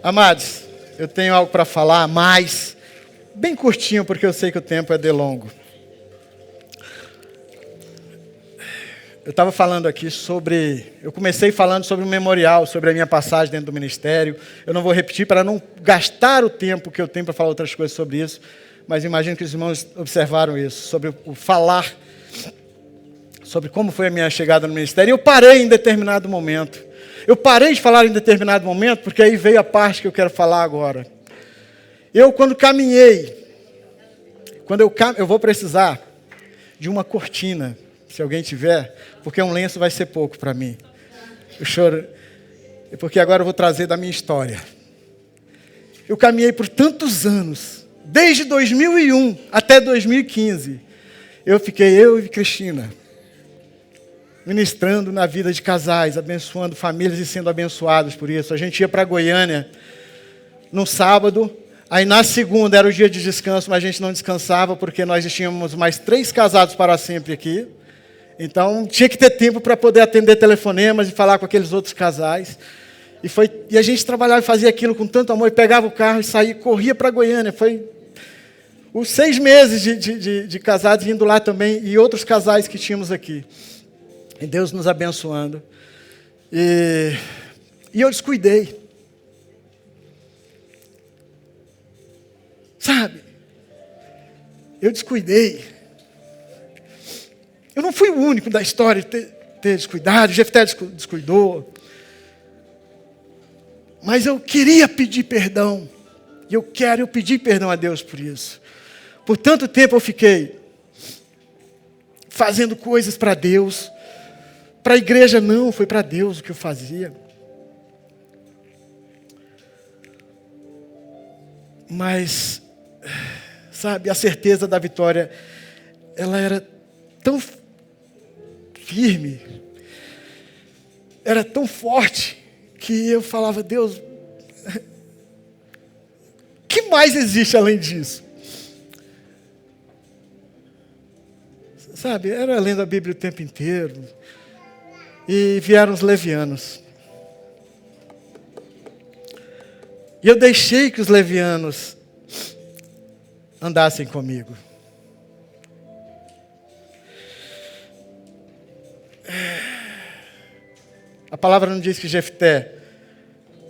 Amados, eu tenho algo para falar, mas bem curtinho, porque eu sei que o tempo é de longo. Eu estava falando aqui eu comecei falando sobre o memorial, sobre a minha passagem dentro do ministério. Eu não vou repetir para não gastar o tempo que eu tenho para falar outras coisas sobre isso, mas imagino que os irmãos observaram isso, sobre o falar, sobre como foi a minha chegada no ministério. E eu parei em determinado momento. Eu parei de falar em determinado momento, porque aí veio a parte que eu quero falar agora. Quando eu vou precisar de uma cortina, se alguém tiver, porque um lenço vai ser pouco para mim. Eu choro, porque agora eu vou trazer da minha história. Eu caminhei por tantos anos, desde 2001 até 2015. Eu e Cristina, ministrando na vida de casais, abençoando famílias e sendo abençoados por isso. A gente ia para Goiânia no sábado, aí na segunda era o dia de descanso, mas a gente não descansava porque nós tínhamos mais 3 casados para sempre aqui. Então tinha que ter tempo para poder atender telefonemas e falar com aqueles outros casais. E a gente trabalhava e fazia aquilo com tanto amor, e pegava o carro e saía, corria para Goiânia. Foi os 6 meses de casados indo lá também, e outros casais que tínhamos aqui. E Deus nos abençoando. E eu descuidei. Sabe? Eu descuidei. Eu não fui o único da história de ter descuidado. O Jefté descuidou. Mas eu queria pedir perdão. E eu pedi perdão a Deus por isso. Por tanto tempo eu fiquei fazendo coisas para Deus. Para a igreja não, foi para Deus o que eu fazia. Mas, sabe, a certeza da vitória, ela era tão firme, era tão forte, que eu falava, Deus, o que mais existe além disso? Sabe, era lendo a Bíblia o tempo inteiro. E vieram os levianos. E eu deixei que os levianos andassem comigo. A palavra não diz que Jefté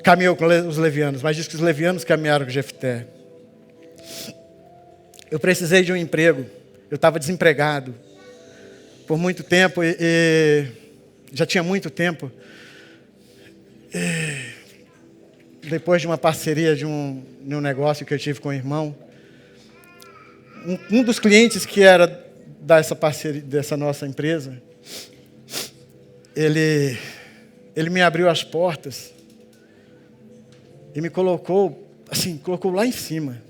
caminhou com os levianos, mas diz que os levianos caminharam com Jefté. Eu precisei de um emprego. Eu estava desempregado por muito tempo e já tinha muito tempo. Depois de uma parceria de um negócio que eu tive com o irmão, um dos clientes que era dessa parceria, dessa nossa empresa, ele me abriu as portas e me colocou lá em cima.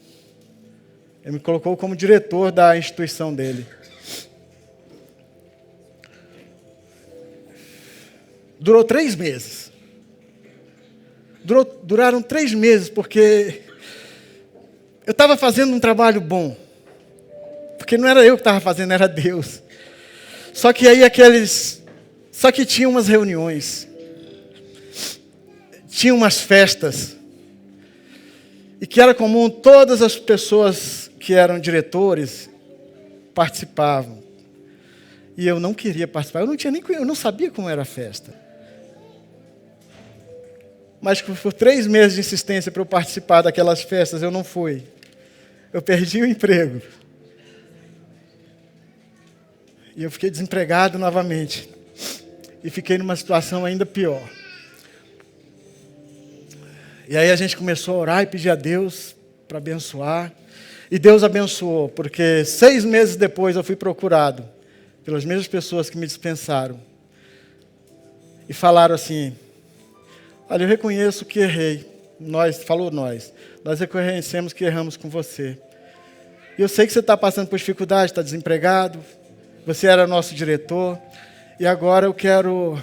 Ele me colocou como diretor da instituição dele. Durou 3 meses. Duraram 3 meses porque eu estava fazendo um trabalho bom. Porque não era eu que estava fazendo, era Deus. Só que tinha umas reuniões. Tinha umas festas. E que era comum, todas as pessoas que eram diretores participavam. E eu não queria participar. Eu não sabia como era a festa. Mas por 3 meses de insistência para eu participar daquelas festas, eu não fui. Eu perdi o emprego. E eu fiquei desempregado novamente. E fiquei numa situação ainda pior. E aí a gente começou a orar e pedir a Deus para abençoar. E Deus abençoou, porque 6 meses depois eu fui procurado pelas mesmas pessoas que me dispensaram. E falaram assim, olha, eu reconheço que errei. Nós reconhecemos que erramos com você. E eu sei que você está passando por dificuldade, está desempregado. Você era nosso diretor. E agora eu quero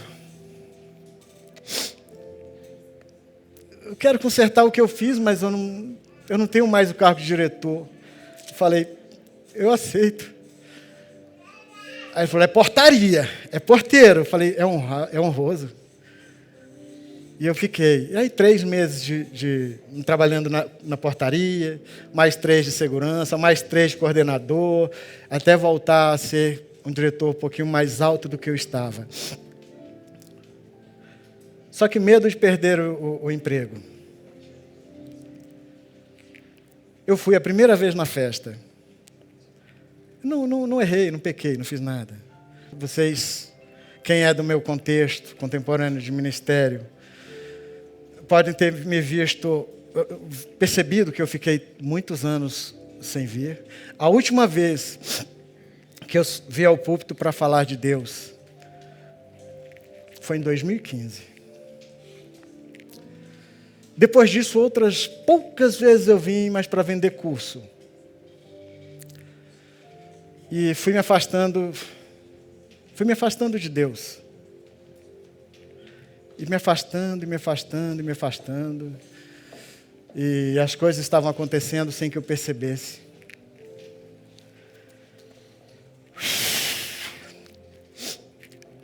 consertar o que eu fiz, mas eu não tenho mais o cargo de diretor. Eu falei, eu aceito. Aí ele falou, é portaria, é porteiro. Eu falei, é honroso. E eu fiquei. E aí 3 meses trabalhando na portaria, mais 3 de segurança, mais 3 de coordenador, até voltar a ser um diretor um pouquinho mais alto do que eu estava. Só que medo de perder o emprego. Eu fui a primeira vez na festa. Não errei, não pequei, não fiz nada. Vocês, quem é do meu contexto contemporâneo de ministério, podem ter me visto, percebido que eu fiquei muitos anos sem vir. A última vez que eu vi ao púlpito para falar de Deus foi em 2015. Depois disso, outras poucas vezes eu vim, mas para vender curso. E fui me afastando de Deus. E me afastando, e me afastando, e me afastando. E as coisas estavam acontecendo sem que eu percebesse.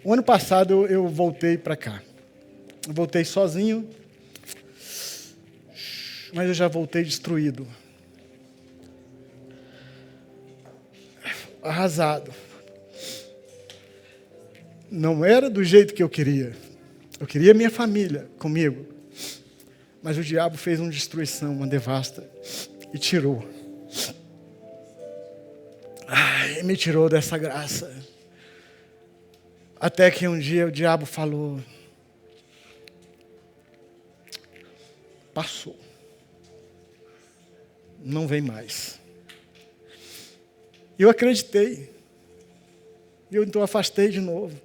O ano passado eu voltei para cá. Eu voltei sozinho, mas eu já voltei destruído. Arrasado. Não era do jeito que eu queria. Eu queria minha família comigo. Mas o diabo fez uma destruição, uma devasta, e tirou. Me tirou dessa graça. Até que um dia o diabo falou: passou. Não vem mais. Eu acreditei. E eu então afastei de novo.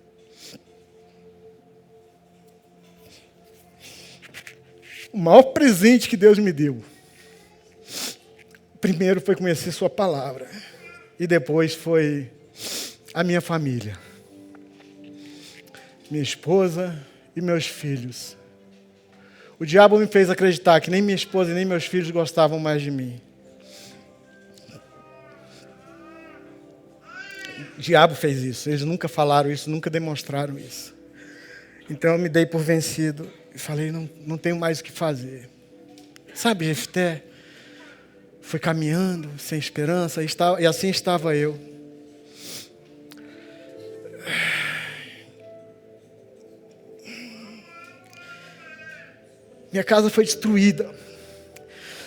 O maior presente que Deus me deu, primeiro foi conhecer sua palavra. E depois foi a minha família. Minha esposa e meus filhos. O diabo me fez acreditar que nem minha esposa e nem meus filhos gostavam mais de mim. O diabo fez isso. Eles nunca falaram isso, nunca demonstraram isso. Então eu me dei por vencido e falei, não tenho mais o que fazer. Sabe, Jefté foi caminhando sem esperança e assim estava eu. Minha casa foi destruída.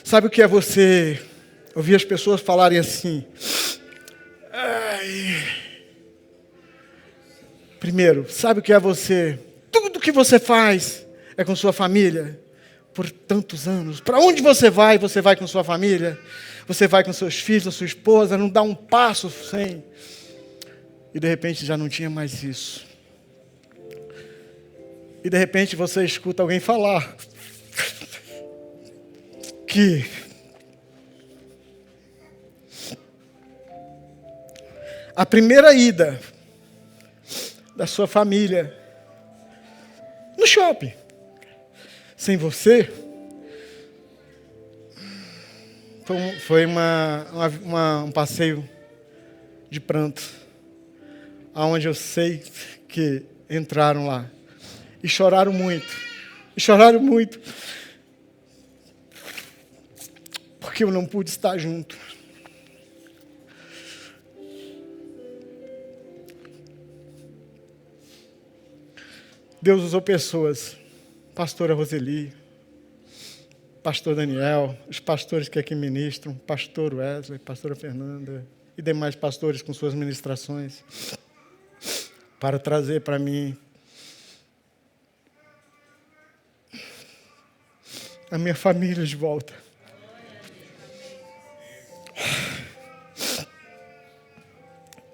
Sabe o que é você ouvir as pessoas falarem assim? Primeiro, sabe o que é você? Tudo que você faz é com sua família. Por tantos anos. Para onde você vai com sua família. Você vai com seus filhos, a sua esposa, não dá um passo sem. E de repente já não tinha mais isso. E de repente você escuta alguém falar que a primeira ida da sua família no shopping, sem você, foi um passeio de pranto, aonde eu sei que entraram lá e choraram muito, porque eu não pude estar junto. Deus usou pessoas, pastora Roseli, pastor Daniel, os pastores que aqui ministram, pastor Wesley, pastora Fernanda e demais pastores com suas ministrações, para trazer para mim a minha família de volta.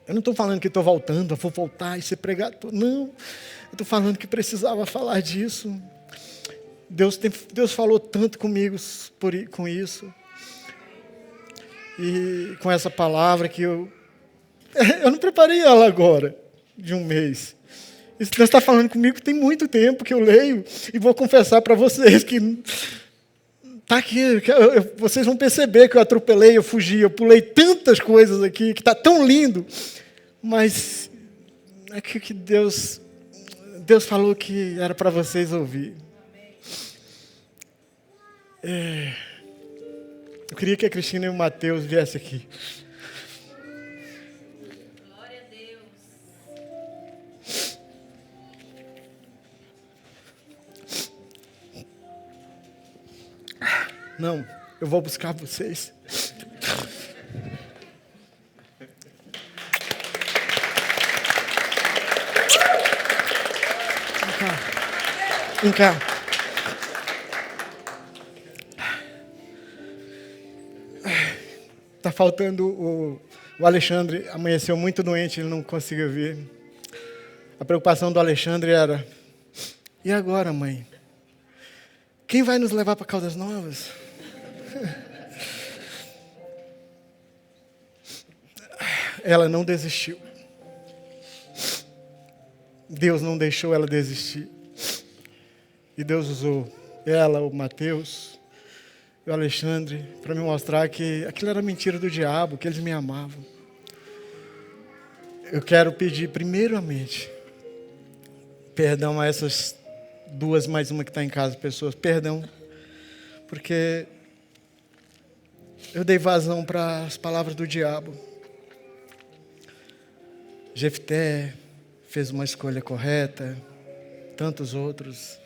Eu não estou falando que estou voltando, vou voltar e ser pregado. Não, eu estou falando que precisava falar disso. Deus falou tanto comigo com isso. E com essa palavra que eu não preparei ela agora, de um mês. Deus está falando comigo tem muito tempo que eu leio. E vou confessar para vocês que está aqui. Vocês vão perceber que eu atropelei, eu fugi, eu pulei tantas coisas aqui, que está tão lindo. Mas é que Deus falou que era para vocês ouvir. Eu queria que a Cristina e o Mateus viessem aqui. Glória a Deus. Não, eu vou buscar vocês. Vem cá. Tá faltando o Alexandre, amanheceu muito doente, ele não conseguiu vir. A preocupação do Alexandre era: e agora, mãe? Quem vai nos levar para Caldas Novas? Ela não desistiu. Deus não deixou ela desistir. E Deus usou ela, o Mateus e o Alexandre para me mostrar que aquilo era mentira do diabo, que eles me amavam. Eu quero pedir primeiramente perdão a essas duas, mais uma que está em casa, pessoas. Perdão, porque eu dei vazão para as palavras do diabo. Jefté fez uma escolha correta, tantos outros.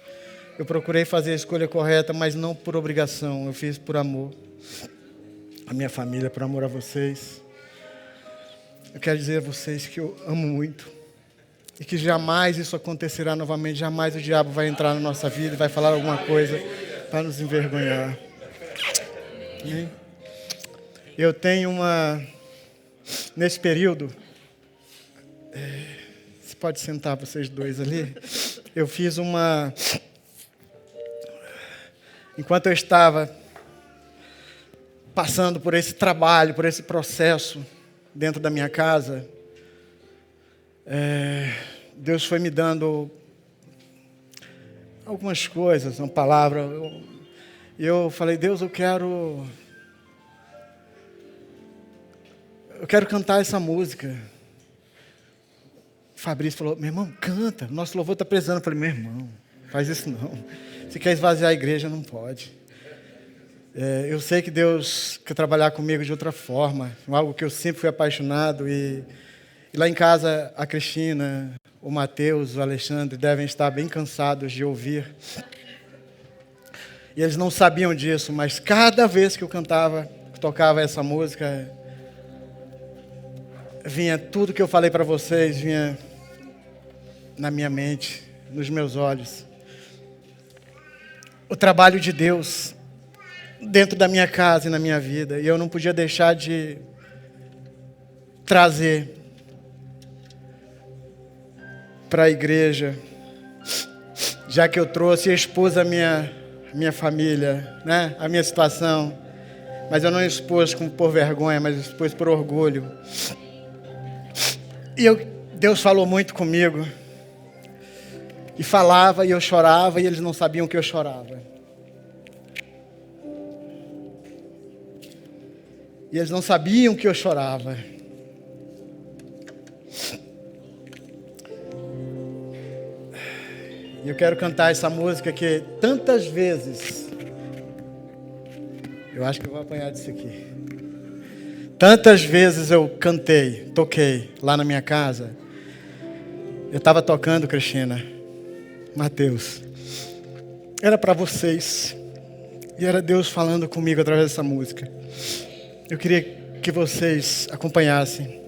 Eu procurei fazer a escolha correta, mas não por obrigação, eu fiz por amor. A minha família, por amor a vocês. Eu quero dizer a vocês que eu amo muito. E que jamais isso acontecerá novamente, jamais o diabo vai entrar na nossa vida e vai falar alguma coisa para nos envergonhar. Amém? Eu tenho nesse período, você pode sentar vocês dois ali, eu fiz enquanto eu estava passando por esse trabalho, por esse processo dentro da minha casa, Deus foi me dando algumas coisas, uma palavra. Eu falei: Deus, eu quero cantar essa música. O Fabrício falou: meu irmão, canta, nosso louvor está precisando. Eu falei: meu irmão, faz isso não. Se quer esvaziar a igreja, não pode. Eu sei que Deus quer trabalhar comigo de outra forma, algo que eu sempre fui apaixonado. E lá em casa, a Cristina, o Mateus, o Alexandre devem estar bem cansados de ouvir. E eles não sabiam disso, mas cada vez que eu tocava essa música, vinha tudo que eu falei para vocês, vinha na minha mente, nos meus olhos. O trabalho de Deus dentro da minha casa e na minha vida. E eu não podia deixar de trazer para a igreja, já que eu trouxe e expus a minha família, né? A minha situação. Mas eu não expus por vergonha, mas expus por orgulho. E Deus falou muito comigo. E falava, e eu chorava, e eles não sabiam que eu chorava. E eles não sabiam que eu chorava. E eu quero cantar essa música que tantas vezes... Eu acho que eu vou apanhar disso aqui. Tantas vezes eu toquei lá na minha casa. Eu estava tocando, Cristina, Mateus. Era para vocês. E era Deus falando comigo através dessa música. Eu queria que vocês acompanhassem.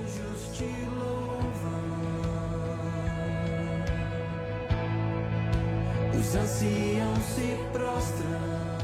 anjos te louvam, os anciãos se prostram.